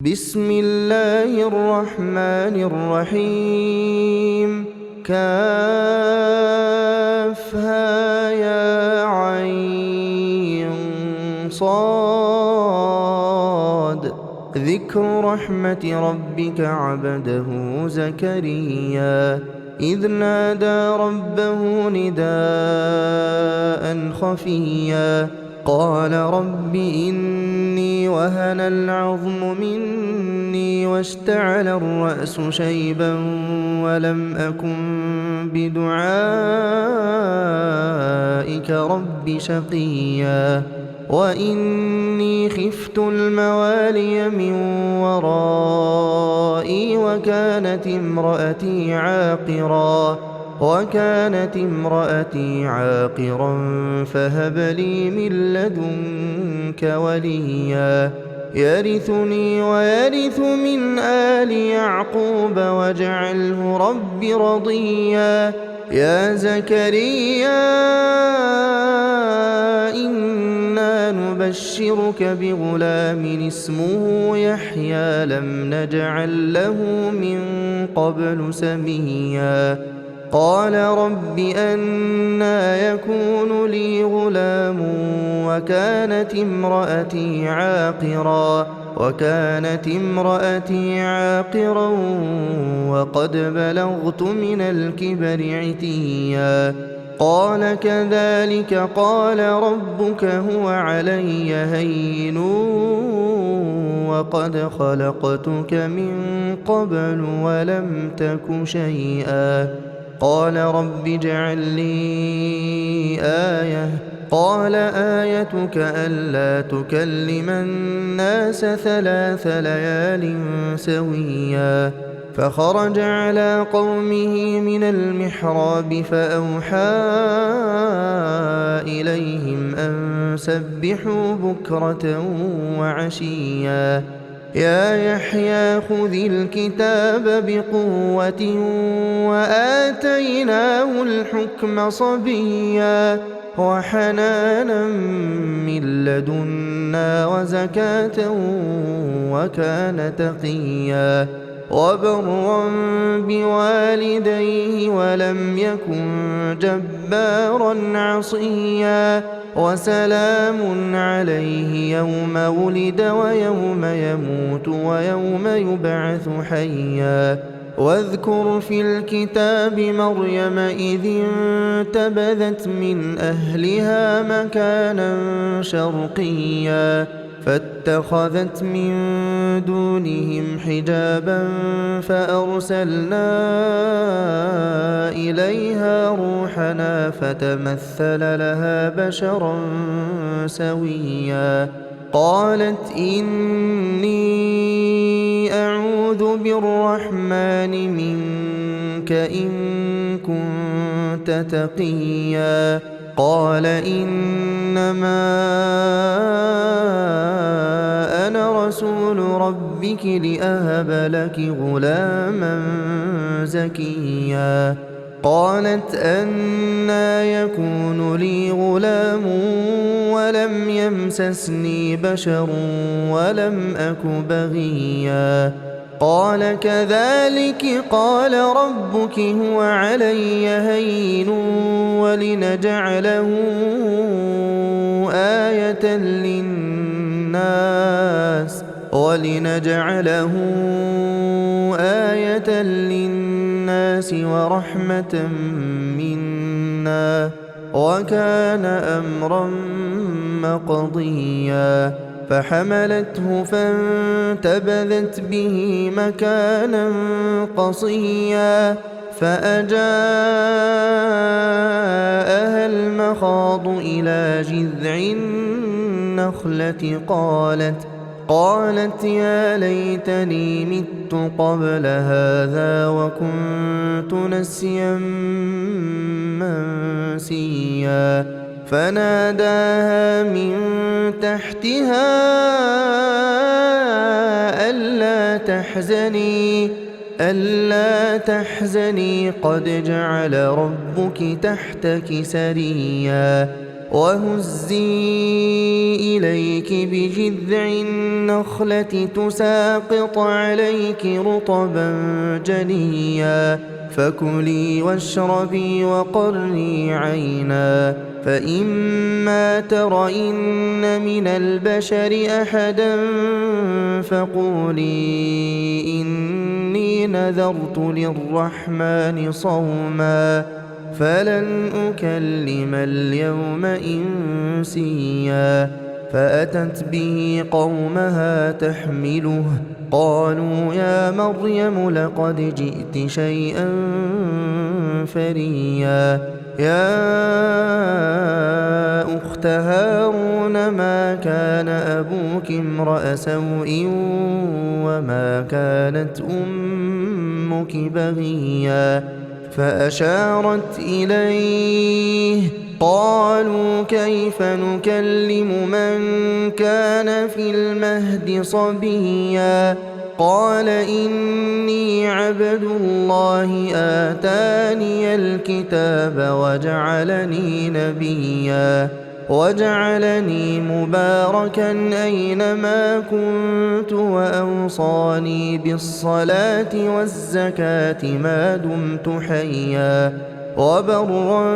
بسم الله الرحمن الرحيم كافها يا عين صاد ذكر رحمة ربك عبده زكريا إذ نادى ربه نداء خفيا قال رب إني وهن العظم مني واشتعل الرأس شيبا ولم أكن بدعائك رب شقيا وإني خفت الموالي من ورائي وكانت امرأتي عاقرا فهب لي من لدنك وليا يرثني ويرث من آل يعقوب واجعله رب رضيا يا زكريا إنا نبشرك بغلام اسمه يحيى لم نجعل له من قبل سميا قال رب أنى يكون لي غلام وكانت امرأتي عاقرا وقد بلغت من الكبر عتيا قال كذلك قال ربك هو علي هين وقد خلقتك من قبل ولم تك شيئا قال رب اجعل لي آية قال آيتك ألا تكلم الناس 3 ليال سويا فخرج على قومه من المحراب فأوحى إليهم أن سبحوا بكرة وعشيا يا يحيى خذ الكتاب بقوة وآتيناه الحكم صبيا وحنانا من لدنا وزكاة وكان تقيا وبرا بوالديه ولم يكن جبارا عصيا وسلام عليه يوم ولد ويوم يموت ويوم يبعث حيا واذكر في الكتاب مريم إذ انتبذت من أهلها مكانا شرقيا فاتخذت من دونهم حجابا فأرسلنا إليها روحنا فتمثل لها بشرا سويا قالت إني أعوذ بالرحمن منك إن كنت تقيا قال إنما أنا رسول ربك لأهب لك غلاما زكيا قالت أنى يكون لي غلام ولم يمسسني بشر ولم أك بغيا قال كذلك قال ربك هو علي هين ولنجعله آية للناس ورحمة منا وكان أمرا مقضيا فحملته فانتبذت به مكانا قصيا فأجاءها المخاض إلى جذع النخلة قالت يا ليتني مت قبل هذا وكنت نسيا منسيا فناداها من تحتها ألا تحزني قد جعل ربك تحتك سريا وهزي إليك بجذع النخلة تساقط عليك رطبا جنيا فكلي واشربي وقري عينا فإما ترين من البشر أحدا فقولي إني نذرت للرحمن صوما فلن أكلم اليوم إنسيا فأتت به قومها تحمله قالوا يا مريم لقد جئت شيئا فريا يا أخت هارون ما كان أبوك امرأ سوء وما كانت أمك بغيا فأشارت إليه قالوا كيف نكلم من كان في المهد صبيا قال إني عبد الله آتاني الكتاب وجعلني نبيا وجعلني مباركا أينما كنت وأوصاني بالصلاة والزكاة ما دمت حيا وبرا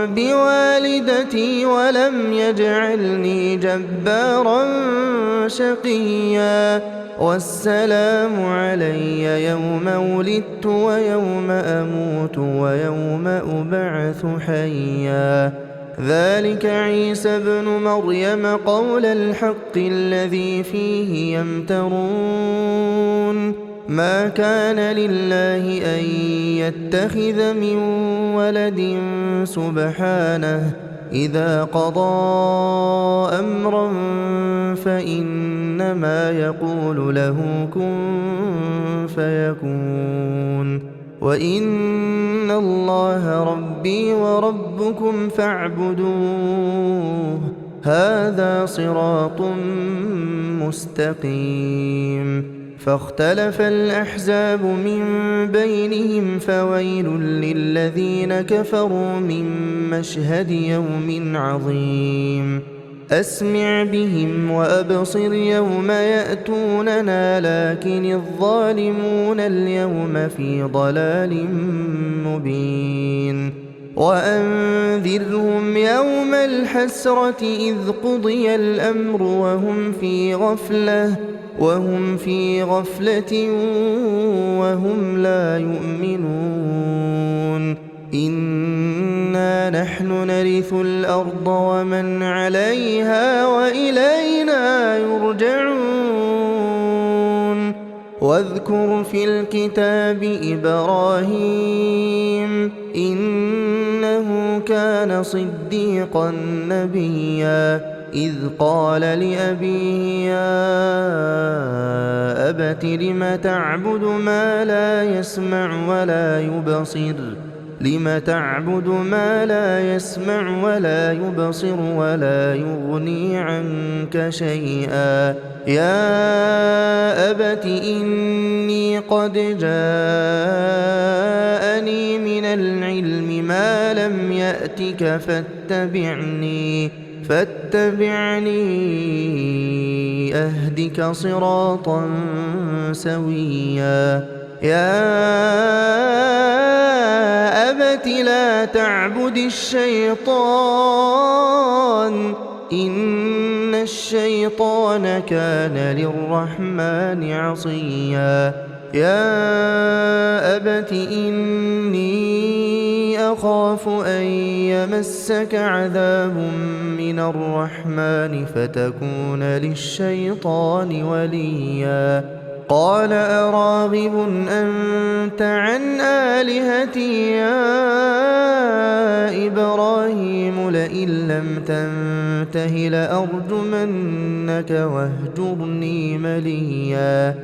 بوالدتي ولم يجعلني جبارا شقيا والسلام علي يوم ولدت ويوم أموت ويوم أبعث حيا ذلك عيسى ابن مريم قول الحق الذي فيه يمترون ما كان لله أن يتخذ من ولد سبحانه إذا قضى أمرا فإنما يقول له كن فيكون وإن الله ربي وربكم فاعبدوه هذا صراط مستقيم فاختلف الأحزاب من بينهم فويل للذين كفروا من مشهد يوم عظيم أسمع بهم وأبصر يوم يأتوننا لكن الظالمون اليوم في ضلال مبين وأنذرهم يوم الحسرة إذ قضي الأمر وهم في غفلة وهم لا يؤمنون إنا نحن نرث الأرض ومن عليها وإلينا يرجعون واذكر في الكتاب إبراهيم إنه كان صديقا نبيا إذ قال لأبيه يا أبت لم تعبد ما لا يسمع ولا يبصر ولا يغني عنك شيئا يا أبت إني قد جاءني من العلم ما لم يأتك فاتبعني أهدك صراطا سويا يا أبت لا تعبد الشيطان إن الشيطان كان للرحمن عصيا يا أبت إني أخاف أن يمسك عذاب من الرحمن فتكون للشيطان وليا قال أراغب أنت عن آلهتي يا إبراهيم لئن لم تنته لأرجمنك واهجرني مليا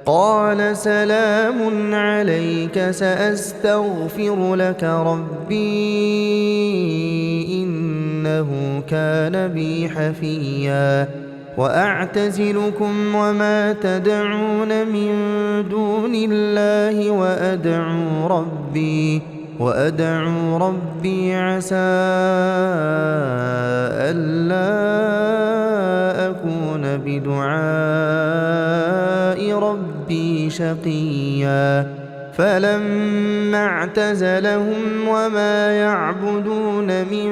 قال سلام عليك سأستغفر لك ربي إنه كان بي حفيا وأعتزلكم وما تدعون من دون الله وأدعو ربي عسى ألا أكون بدعاء ربي شقيا فلما اعتزلهم وما يعبدون من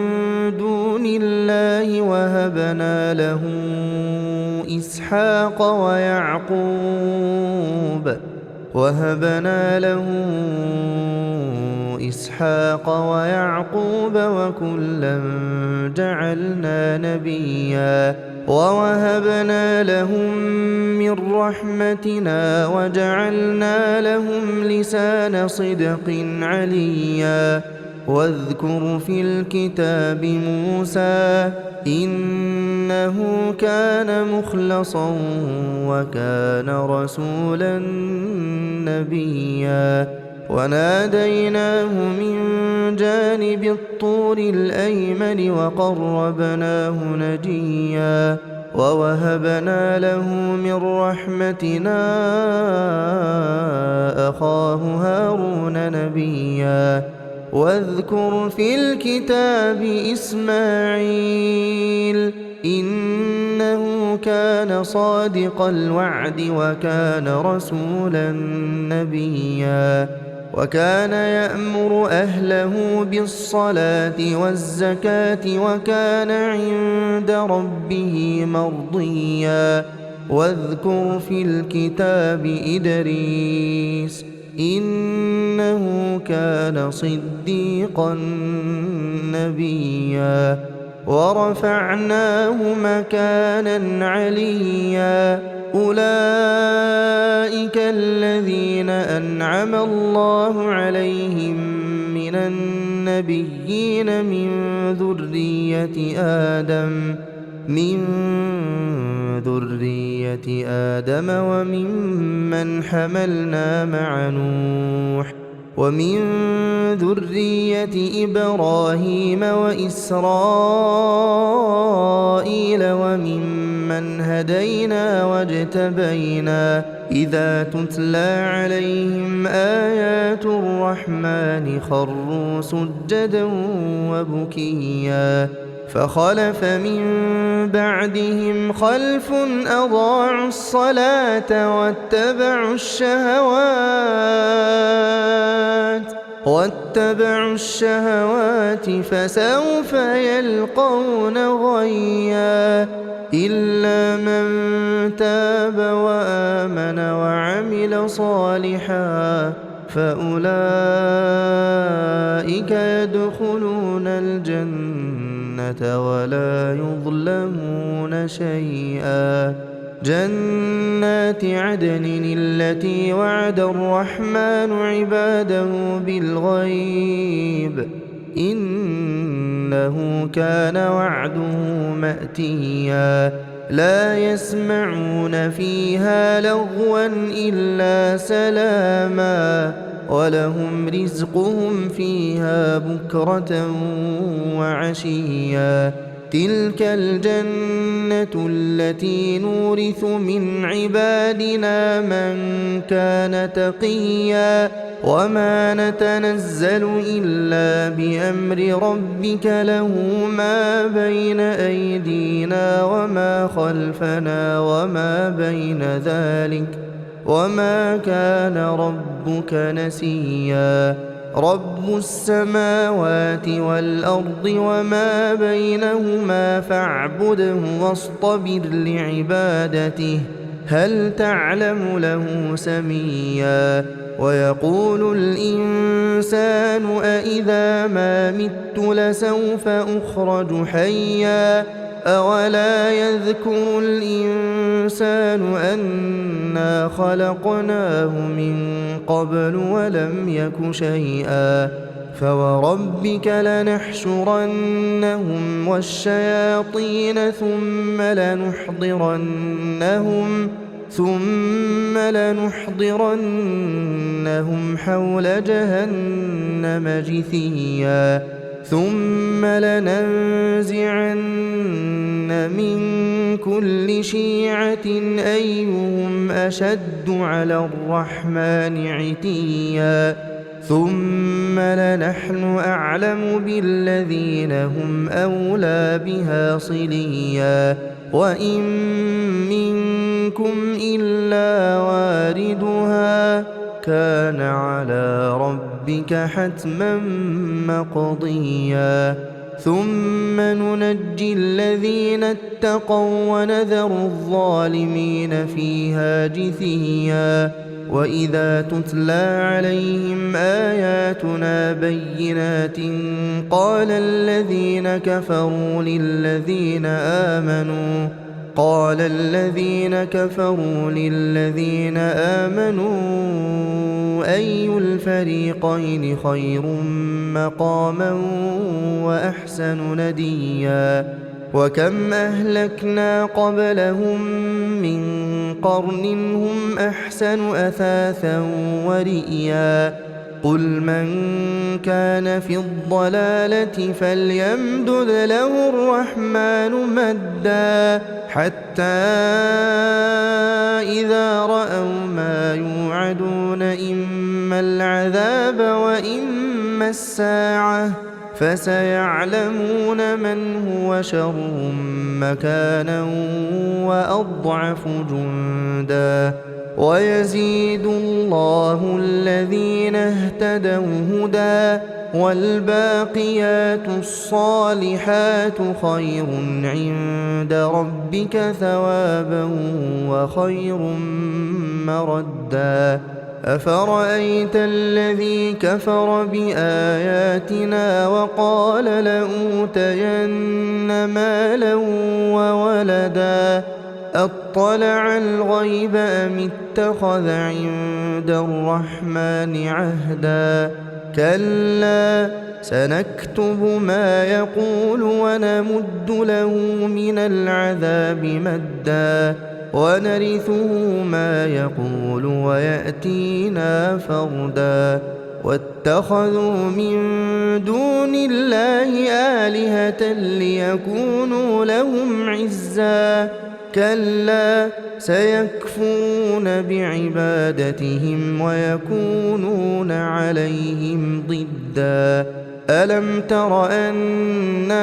دون الله وهبنا له إسحاق ويعقوب وكلا جعلنا نبيا ووهبنا لهم من رحمتنا وجعلنا لهم لسان صدق عليا واذكر في الكتاب موسى إنه كان مخلصا وكان رسولا نبيا وناديناه من جانب الطور الأيمن وقربناه نجيا ووهبنا له من رحمتنا أخاه هارون نبيا واذكر في الكتاب إسماعيل إنه كان صادق الوعد وكان رسولا نبيا وكان يأمر أهله بالصلاة والزكاة وكان عند ربه مرضيا واذكر في الكتاب إدريس إنه كان صديقا نبيا ورفعناه مكانا عليا أولئك الذين أنعم الله عليهم من النبيين من ذرية آدم وممن حملنا مع نوح ومن ذرية إبراهيم وإسرائيل وممن هدينا واجتبينا إذا تتلى عليهم آيات الرحمن خروا سجدا وبكيا فخلف من بعدهم خلف أضاعوا الصلاة واتبعوا الشهوات فسوف يلقون غيا إلا من تاب وآمن وعمل صالحا فأولئك يدخلون الجنة ولا يظلمون شيئا جنات عدن التي وعد الرحمن عباده بالغيب إنه كان وعده مأتيا لا يسمعون فيها لغوا إلا سلاما ولهم رزقهم فيها بكرة وعشيا تلك الجنة التي نورث من عبادنا من كان تقيا وما نتنزل إلا بأمر ربك له ما بين أيدينا وما خلفنا وما بين ذلك وما كان ربك نسيا رب السماوات والأرض وما بينهما فاعبده واصطبر لعبادته هل تعلم له سميا ويقول الإنسان أإذا ما مت لسوف أخرج حيا أولا يذكر الإنسان أنا خلقناه من قبل ولم يك شيئا فوربك لنحشرنهم والشياطين ثم لنحضرنهم حول جهنم جثيا ثم لننزعن من كل شيعة أيهم أشد على الرحمن عتيا ثم لنحن أعلم بالذين هم أولى بها صليا وإن منكم إلا واردها كان على ربك حتما مقضيا ثم ننجي الذين اتقوا ونذر الظالمين فيها جثيا وإذا تتلى عليهم آياتنا بينات قال الذين كفروا للذين آمنوا أي الفريقين خير مقاما وأحسن نديا وكم أهلكنا قبلهم من قرن هم أحسن أثاثا ورئيا قل من كان في الضلالة فليمدد له الرحمن مدا حتى إذا رأوا ما يوعدون إما العذاب وإما الساعة فسيعلمون من هو شر مكانا وأضعف جندا ويزيد الله الذين اهتدوا هدى والباقيات الصالحات خير عند ربك ثوابا وخير مردا أفرأيت الذي كفر بآياتنا وقال لأوتين مالا وولدا أطلع الغيب أم اتخذ عند الرحمن عهدا كلا سنكتب ما يقول ونمد له من العذاب مدا ونرثه ما يقول ويأتينا فردا واتخذوا من دون الله آلهة ليكونوا لهم عزا كلا سيكفرون بعبادتهم ويكونون عليهم ضدا ألم تر أنا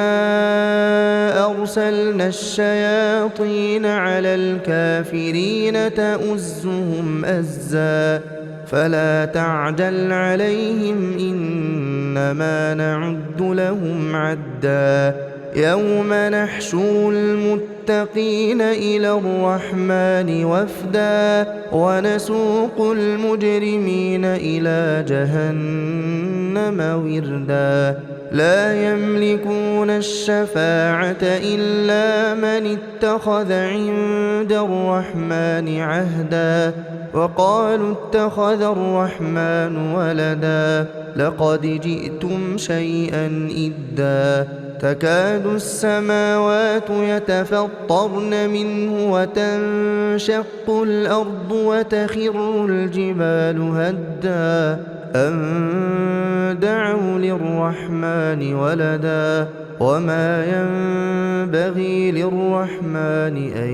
أرسلنا الشياطين على الكافرين تؤزهم أزا فلا تعجل عليهم إنما نعد لهم عدا يوم نحشر المتقين إلى الرحمن وفدا ونسوق المجرمين إلى جهنم وردا لا يملكون الشفاعة إلا من اتخذ عند الرحمن عهدا وقالوا اتخذ الرحمن ولدا لقد جئتم شيئا إدا تكاد السماوات يتفطرن منه وتنشق الأرض وتخر الجبال هدا أن دعوا للرحمن ولدا وما ينبغي للرحمن أن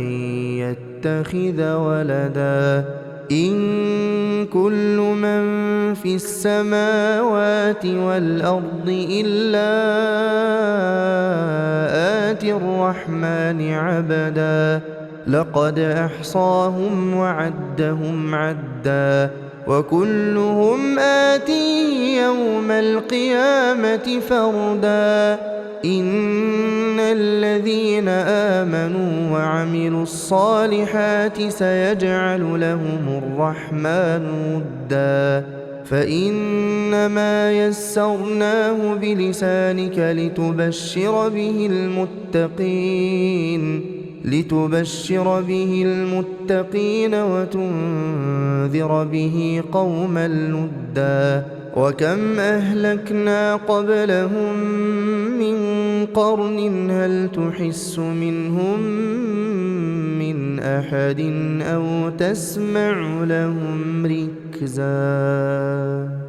يتخذ ولدا إن كل من في السماوات والأرض إلا آتي الرحمن عبدا لقد أحصاهم وعدهم عدا وكلهم آتيه يوم القيامة فردا إن الذين آمنوا وعملوا الصالحات سيجعل لهم الرحمن ودا فإنما يسرناه بلسانك لتبشر به المتقين وتنذر به قوما لدا وكم أهلكنا قبلهم من قرن هل تحس منهم من أحد أو تسمع لهم ركزا